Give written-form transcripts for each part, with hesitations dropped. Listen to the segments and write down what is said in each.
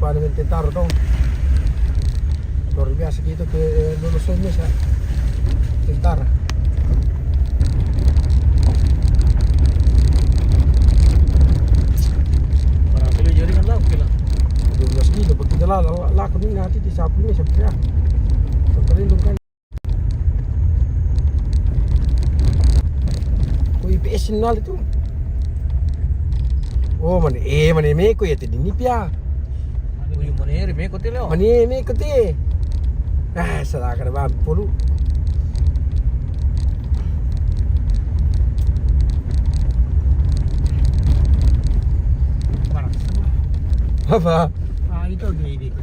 paano intentaro to. Luar biasa gitu ke lulusunnya sa tentara. Para kilo jaringan lah, oke lah. 12 kilo pag tinala lakon ni natin di sapo ni sabi ya. So talindong kan. Ko IPS sinal itu. Oh mani me ko yete dinipya. Uy, maneri, may kote leo. Mani me ko te. Ah, salah ka na ba pulu. Apa? Ito, gini ko.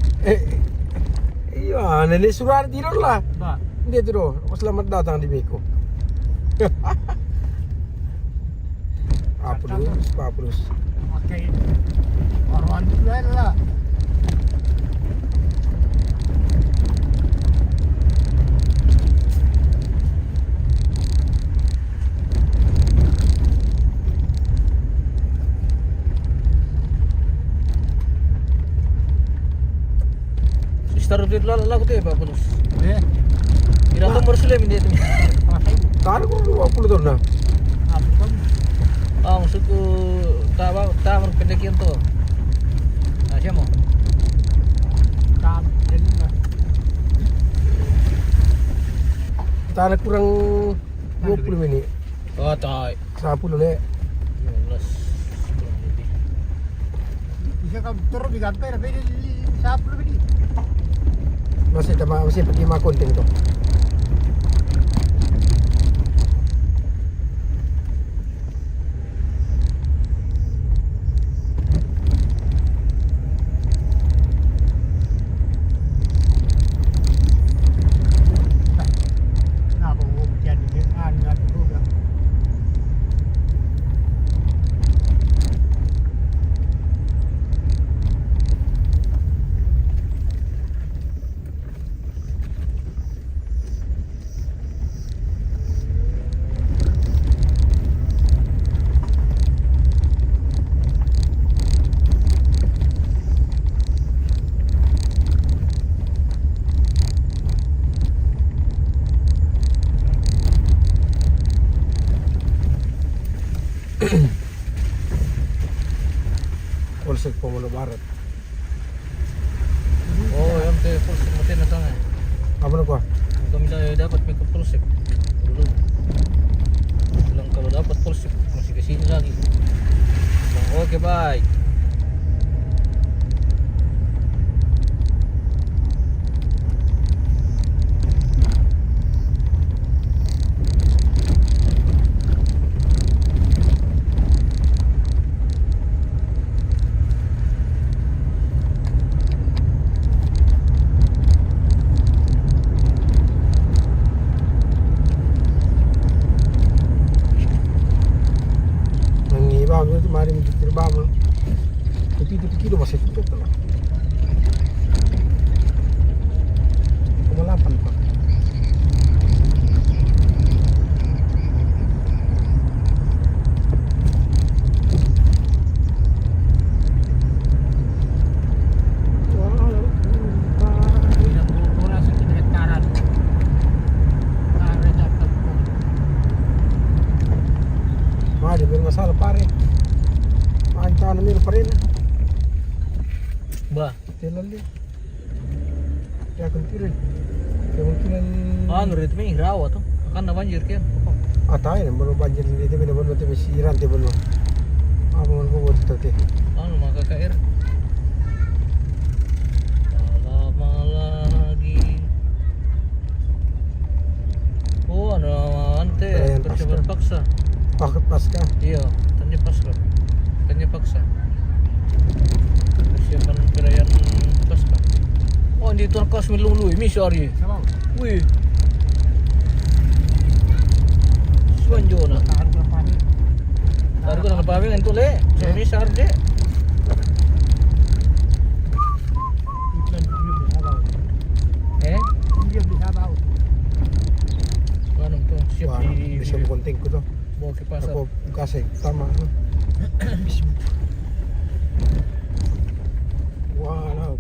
Iya, nenek surat tidur lah. Ba? Hindi tidur. Selamat datang di Meko. Apulus. Oke. Orang juga lah. Taruh di dalam lagu tu ya Pak Bulus. Ira tu Muslim dia tu. Taruh ko 20 tahun na. Maksudku tak pendekian tu. Siapa? Taruh kurang 20 menit. Oh tak. 10 le. 15. Bisa kau turun di kantor tapi 10 menit. Masih pergi makonting to. Polsek Pemuda Barat. Oh, yang tu polsek mati na sana. Apa nak? Kami dah dapat mikro polsek dulu. Bilang kalau dapat polsek masih ke sini lagi. Bilang, oke baik. Mari untuk terbang. Tapi kilo masih tutup lah. 8 Pak. Mari bermasalah pare. Tahan namin pa rin. Ba? Tilan din. Kaya kuntirin. Kaya kuntirin. Ano rin ito may hirawa to. Akan na banjir kaya. Tayo na. Baru banjir din dito. Binaban mo ito. May siran. Tiba mo. Ako man po ito. Ano makakair? Lama lagi. Oh ano ante. Percobaan paksa. Bakit paska? Iya. Tanya paksa. Tanya paksa. Persiapan perayaan Pasca. Oh, di tuan kos melulu ini sorry. Wih. Suanjona. Tahan ko na pabing ento le. Sini sarde. Dia bisa tahu. Ano to? Siap di bisa konting ko to. Bawa ke pasar. Ako kasi tama. Wow,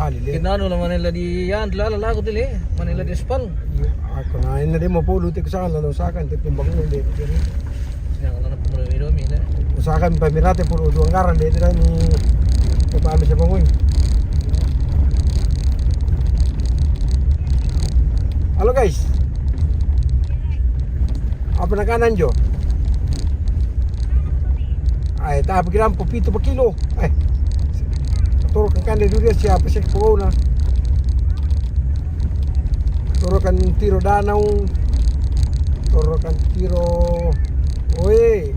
bali le. Kinano naman nila di yan, lalala ko dili. Manila di espal. Ako na ina di mo puluti ko sa kanila usakan tip timbang mo le. Sinang na pumulo ilo mi na. Usakan pamirate puro duang garan le dira ni papami sa bangoy. Halo guys. Apa na kanan jo? Ay, tapi gram po pito pa kilo. Ay. Turo kan kande dulu siapa sih po na. Turo kan tiro danau. Turo kan tiro. Oi.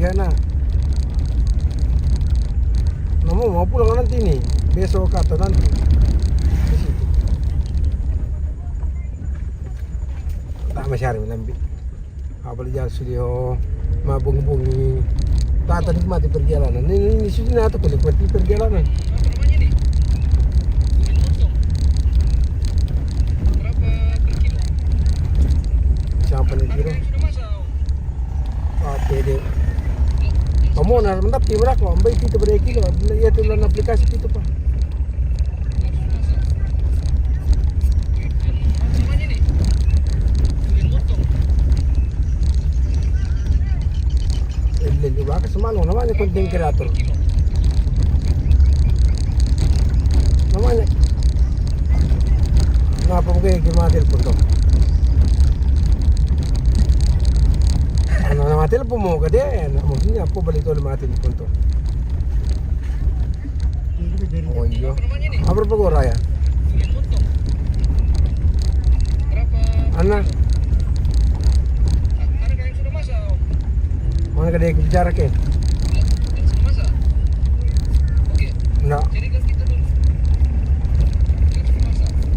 Ya na. Mau pulang nanti nih. Besok atau nanti. Di situ. Tak masyari melambi. Apalagi jalan studio mabung-bungi. Tata nikmati perjalanan. Ini sudah atau nikmati perjalanan. Siapa nih kira? Pede. Kamu nak mantap di berapa? Ambil itu berapa kilo? Lihat dulu aplikasi itu pak. Juga semalam namanya content creator. Namanya. Kenapa kayak gimana telepon tuh? Nama telepon mau ke dia, maksudnya aku balik tuh nama telepon tuh. Oh iya. Apa berapa gora ya? Anak. Mana kada yang bicara ke? Enggak.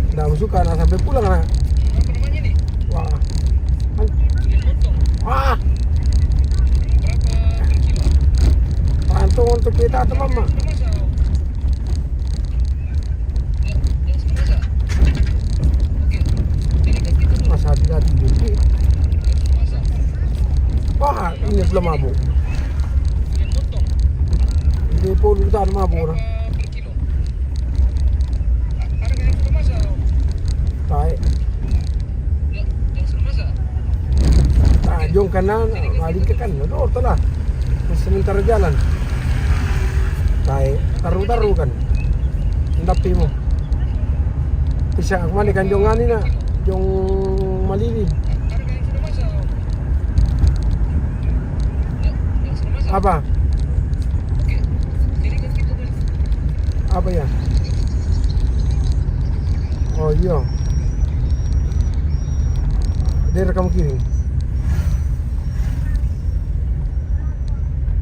Enggak suka nak sampai pulang nak. Wah. Wah. Pantung untuk kita atau mama? Masa hati-hati dulu. Wah, ini belum mabuk. Ini pun udah mabuk lah. Baik. Jom kanan, balik ke kanan. Oh, telah. Sementara jalan. Baik, taruh kan. Tapi mo. Bisa kemana kan jongan ini nak? Jong Malili. Apa? Apa ya? Oh iya. Dia rekam kiri.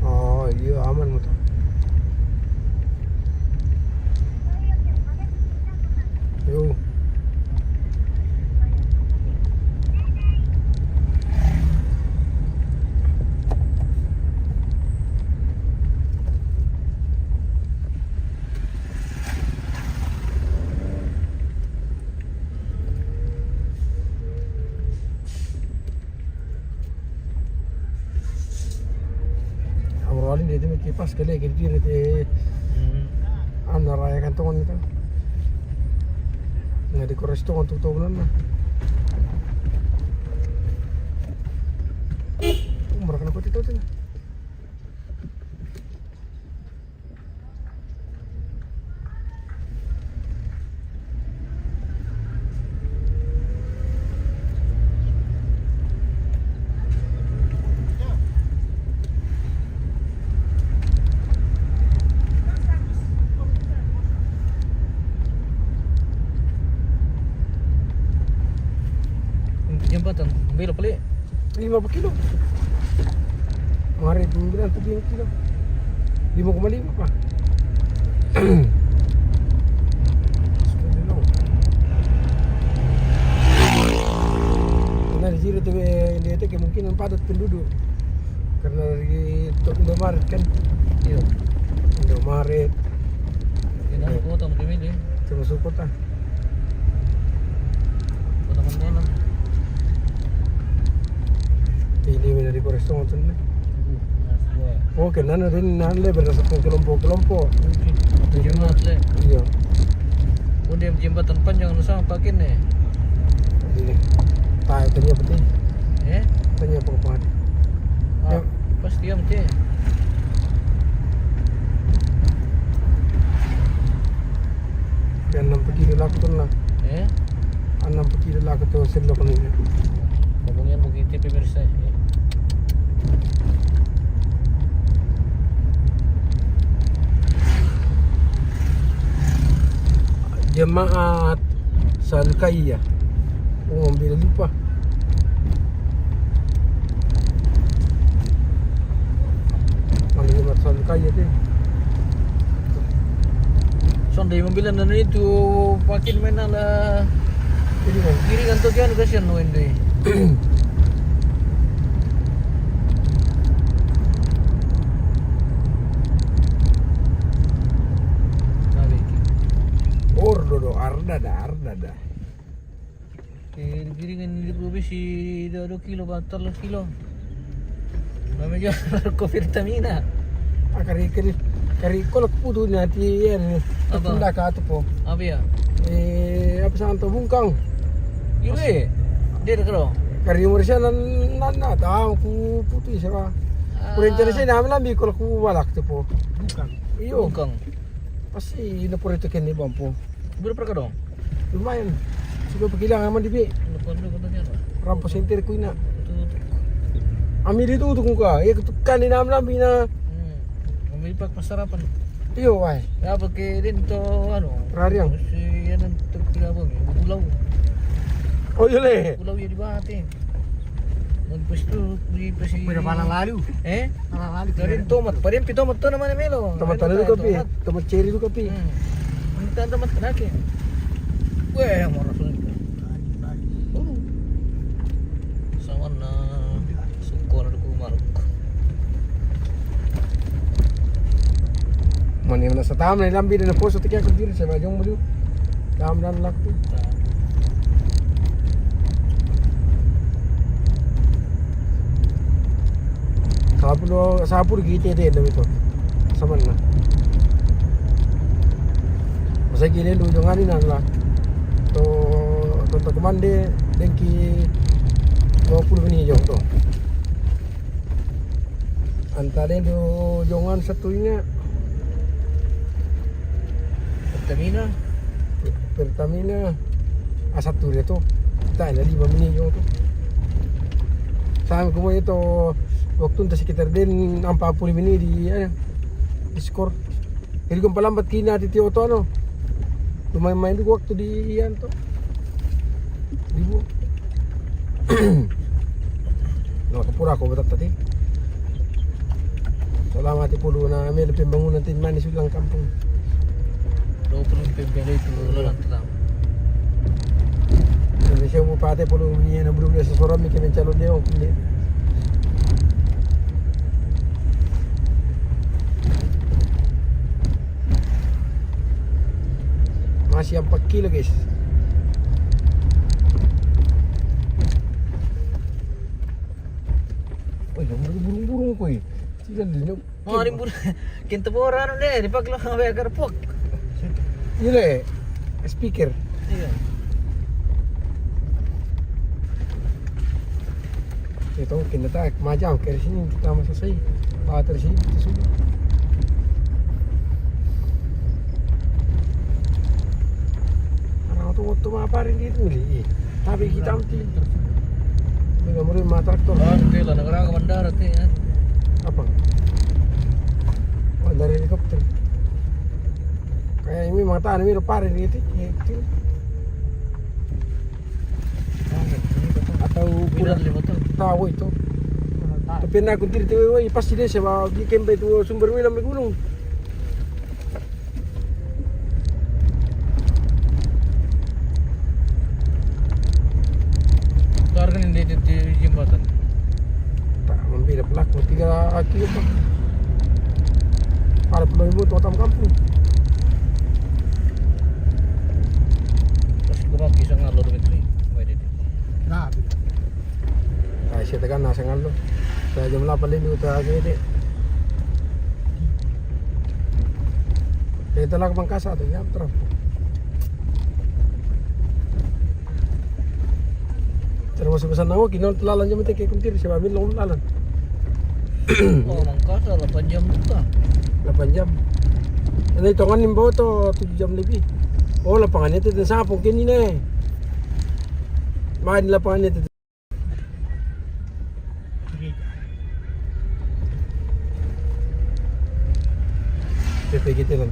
Oh iya aman motor. Yo. Awalnya dia tu kipas kali kiri nanti anda rayakan tongan itu. Nggak dikores tongan tuh bulan mah. Mereka nak itu tu. Jembatan, belok balik. 5 kilo. Kemarin bilang 7 kilo. 5,5 pak. Karena di sini tuh dia itu kemungkinan padat penduduk. Karena dari Indomaret kan. Iya. Indomaret. Yan ang kota mo dimili. Termasuk kota. Kota Mandalan. Ini dari restoran sana. Wah. Oke, nana rin nanle berdasarkan kelompok-kelompok. Oke. Jemaat le. Iya. Udah jembatan panjang nu sama pakai nih. Jadi, tanya penting. Tanya apa apa. Ah, pas diam teh. Kan 6 kilo lah aku lah. 6 kilo lah aku tuh selo kan ini. Ngomongin begitu pemirsa. Jemaat Salkaya. Oh, bila lupa. Mana jemaat Salkaya tu? Sonday mobilan na itu pakin mana lah. Jadi kan. Kiri kan tuh kan kasihan no ini. Ordo Ardada. Kiri kan di provinsi ada kilo batal kilo. Namanya ko vitamina. Kari kolak putu nanti ya ni. Apa? Tunda ka tu po. Apa ya? Apa santo bungkang. Yule. Dia karo. Kari umurnya nan tahu ku putu siapa. Kurencara saya namin lambi kolak ku balak tu po. Bungkang. Iyo. Bungkang. Pasti ina po rito kini bampo. Berapa kado? Lumayan. Sudah pergilang aman di bi. Lepas dulu katanya. Rampo senter ku ina. Tutup. Ambil itu tu ka. Ya ketukan ni namin lambi na. May pagpasarapan. Iyo wai. Ya pakai din to ano. Rariang. Si yan ang tagpilabang. Ulaw. Oh yule. Ulaw yan di ba ate? Nagpwesto di pa si. lalu. Palang lalu. Dari Dari tomat. Parin tomat to naman melo. Tomat tahu kapi. Tomat cherry tu kapi. Minta tomat kanake. Weh, mau rasul. Sawan na suko na ko maruk. Mani mana sa tam na lambi na poso tikya ko diri sa majong mo. Tam dan lakto. Sapur gite de dami to. Saman na. Masa gile lu jangan ni lah. To komande dengki 20 bini jong to. Antara do jongan satunya Pertamina A1 itu tak ada 5 bini jong to. Sama como itu waktu entah sekitar din 40 bini di skor. Jadi kung palambat kina di Tioto ano. Lumayan-main di waktu di iyan to. Ribu. Nakapura ako batat tadi. Salamat ipulo na may pembangunan tinman di sulang kampung. 20 pembeli itu lang tetap. Indonesia mo pate pulo niya na bulong sa sorami kami calon dia kundi. Masih 4 kilo guys. Oh, yang burung-burung ko eh. Sila din. Mga rimbun. Kinto po rano na di paglang may karpok. Yun speaker. Iya. Ito kinata macam kaya sini kita masasay. Bater sih sudah. Orang tu maparin dito uli. Tapi kita amti. Dengan murid ma traktor. Oke lah negara ke bandara teh ya. Apa? Oh, dari helikopter. Kayak ini mata ini parin gitu. Atau Bilang 5 tahun. tahu itu. Tapi nak kuntir itu, pasti dia sebab di kempe itu sumber minum di gunung. Tarkan di jembatan. Tak membela pelaku 3 kilo pak. Para penuh tuatam kampung. Terus gua kisah ngalor gitu. Nah, saya tekan nasa ngalo. Sa jam 8 din dito agad eh. Kaya talaga mangkasa ito, ya, trap. Terus masa nawa kinol tulalan jam kay kuntir siya amin long lalan. Oh, mangkasa 8 jam juga. 8 jam. Ano ito nga nimbo to 7 jam lebih. Oh, lapangan ito din sa hapon kinina eh. Main lapangan ito. Pepe gitu lang.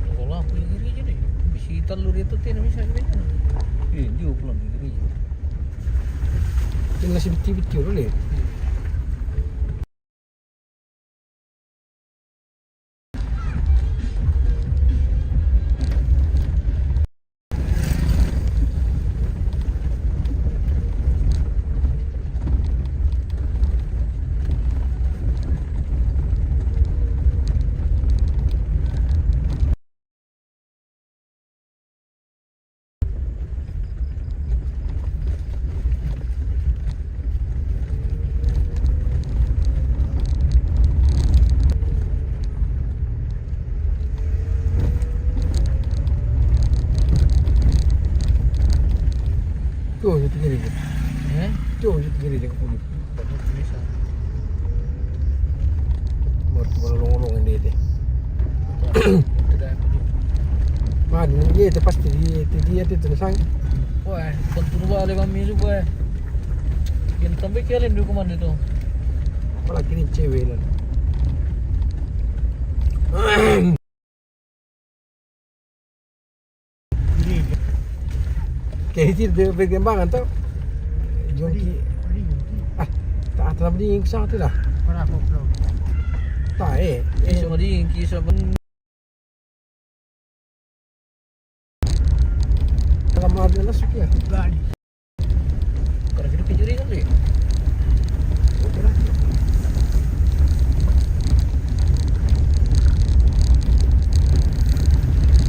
Sekolah aku yang diri aja deh. Bisi telur itu tidak bisa gini. Dia pulang diri. Yung nasi biti-biti ulit. Tuh, itu gini. Tuh, itu gini dia kulit. Banyak bisa. Mau lolong-lolong ini deh. Tidak aku. Man, ini itu pasti dia itu sang. Wah, tentu balik mami itu gue. Yang sampai kalian di kemana itu? Apalagi ini cewek lah. Kayak itu dia berkembangan tau. Jongki. Ah, tak ada beli yang satu lah. Tak Kisah madi, kisah pun. Kalau mau ada masuk ya. Karena kita kejuri kali. Oke lah.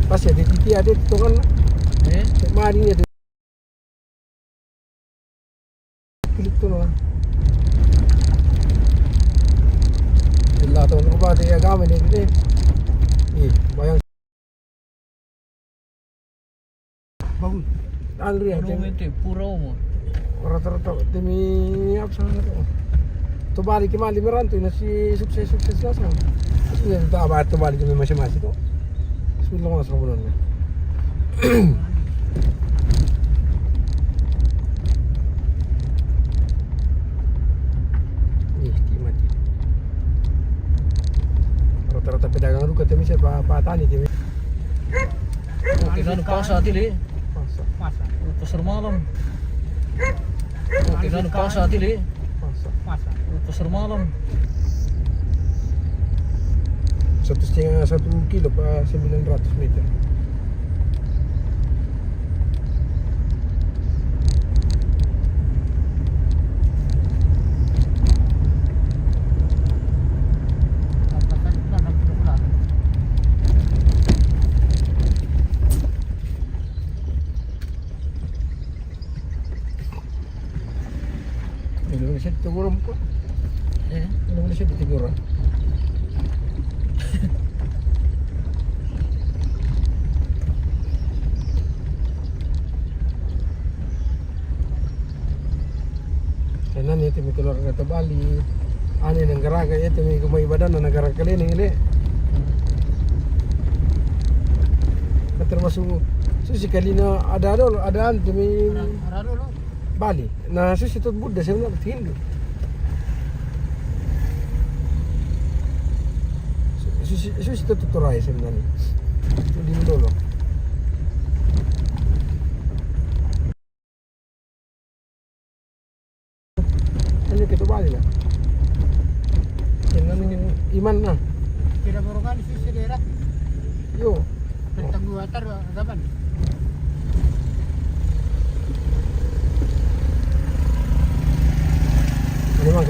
Pas ya di titi ada itu kan. Mari ni ada. Klik tu lah. Bila tu nak buat dia agama ni ni. Bayang. Bagus. Alri ada. Ano ito, puro mo. Rata-rata demi apa sana tu. Tu balik ke Mali merantau nasi sukses lah sana. Ini tak apa tu balik demi masing-masing tu. Bismillah masuk bulan ni. Mati. Rata-rata pedagang tu kata mesti patani dia. Oke, nanu pasar tili. Pasar. Pasar malam. Oke, nanu pasar tili. Pasar malam. 1,5 kilo pa 900 meter. Indonesia ditegur po. Indonesia ditegur. Kanan itu mi keluar kata Bali. Ane negara kaya itu mi kumai badan na negara kalian ini. Termasuk susi kalina ada demi Bali. Nah susi itu Buddha sebenarnya Hindu. Susi itu tuturai sebenarnya. Itu di dulu. Ini kita Bali lah. Jangan iman lah. Kira baru kali sih daerah Yo. tentang gua tar kapan?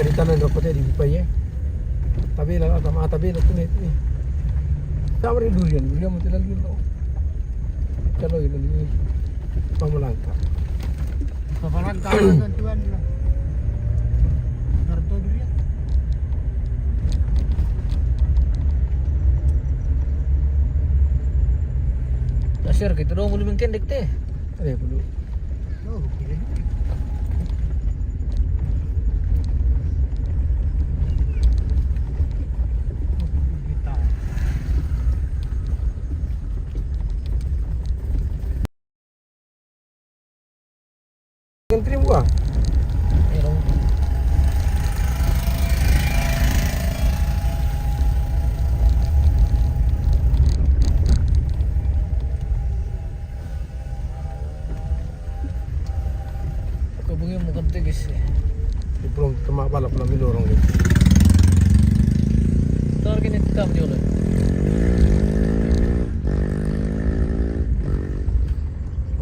di tanah dapat di Bupaya. Tapi lah atau mata beda tuh nih. Sama di durian mesti lagi lo. Kalau ini pamalangka. Kapalan kawan tuan lah. Narto dia. Dasar gitu dong belum kendek teh. Ada perlu. Oh, kira. Kita. Ngantri gua. Eh dong. Kabungnya mau kente guys. Di belum temak balap belum dorong nih. Tar kini hitam dia oleh.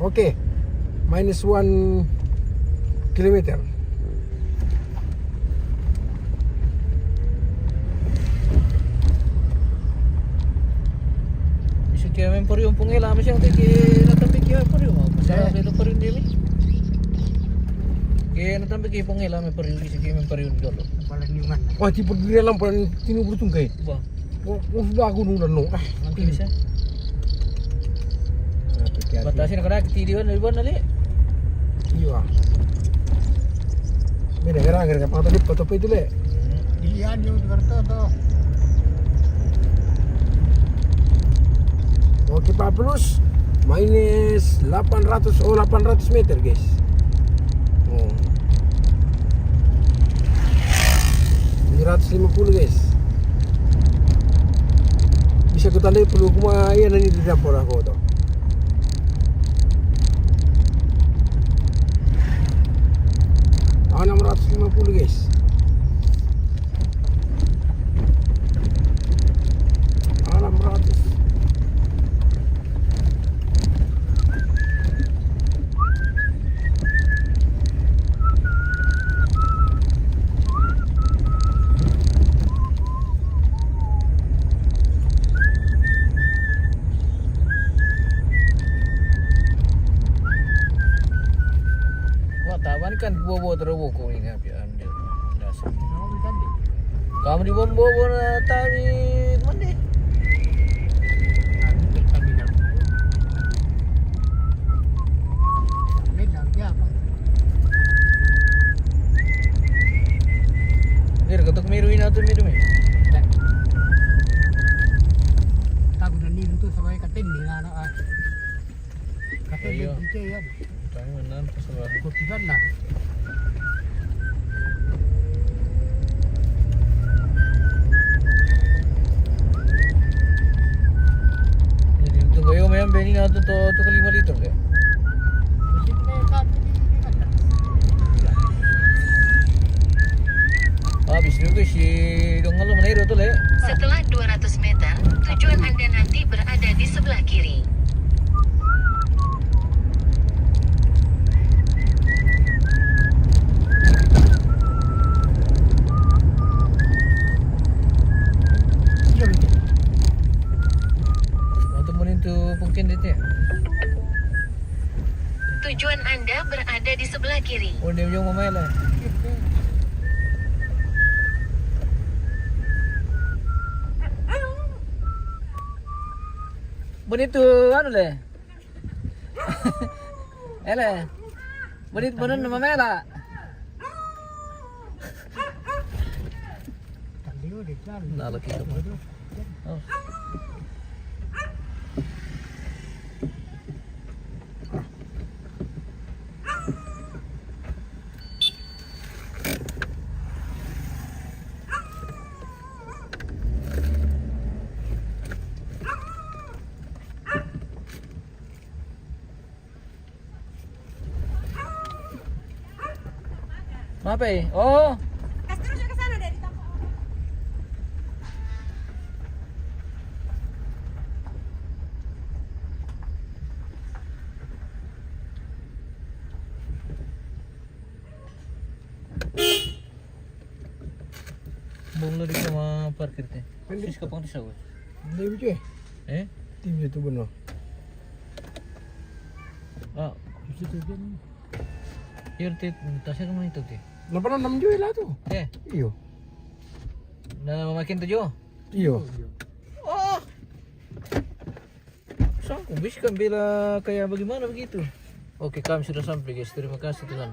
Oke. -1 kilometer. Bisa kaya memporium pungela masih yang teki natampi kaya memporium apa? Saya ada memporium dia ni. Kaya natampi kaya pungela memporium bisa kaya memporium dulu. Kapalan nyungan. Wah, tipe diri alam paling tinu bertungkai. Bah, Oh, sudah aku nunggu nung. nanti bisa. Batasin kada ketidiwan dari mana ni? Iya. Beda gara-gara kapal tadi foto itu le. Dilian yung Narto to. Oke Pak Plus, -800 meter guys. Oh. 750 guys. Bisa kita lihat perlu kuma iya nanti di dapur aku tuh. Ah, 650 guys. Ah, 600. Wah, tawan kan bobo terobo ko ini api ambil. Dasar. Ako kan di. Kamu di bobo na tadi mandi. Ano kita bilang. May lagya pa. Dir katok miruin atau miru eh. Tago na nilo to sa may katindi nga ano ah. Katindi Ayo. dito yan. Tayo manan pasawar. Kutigan na. Jadi tunggu yo mayam beni na to 5 liter deh. Isip na yung kapi ni Kata. Habis itu si dongal menero tuh le. Setelah 200 meter, tujuan Anda nanti berada di sebelah kiri. Iya betul. Waktu menin tu mungkin itu ya. Tujuan Anda berada di sebelah kiri. Oh dia yang mamai lah. Menit tu anu le. Ele. Menit bener mamai lah. Tadi udah jalan. Nah, lagi tu. Oh. Apa eh? Oh. di sama parkir teh. Pwede. Sis kapang tisaw. Hindi mo siya Eh? Tim siya ito ba no? Ah, Situ dia ni. yun teh, tasya naman ito teh. Napanan nam siya lah tu. Eh, Iyo. na mamakin to Jo. Iyo. Oh! Saan kung bis kan bila kaya bagaimana begitu? Oke, kami sudah sampai guys. Terima kasih Tuhan.